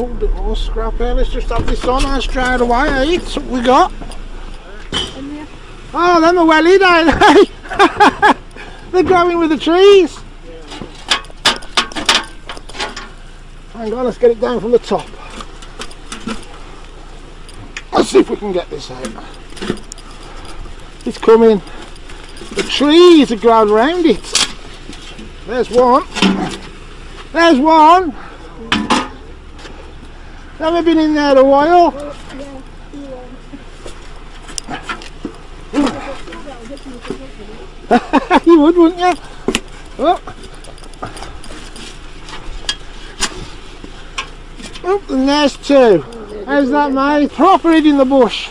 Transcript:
Oh, a bit more scrap here. Let's just have this on and straight away. Hey, it's what we got. Oh, them are wellied, ain't they? They're growing with the trees. Hang on, let's get it down from the top. Let's see if we can get this out. It's coming. The trees are growing around it. There's one. There's one. Never been in there a while. You would, wouldn't you? Oh. Oh, and there's two. How's that, mate? Proper hid in the bush.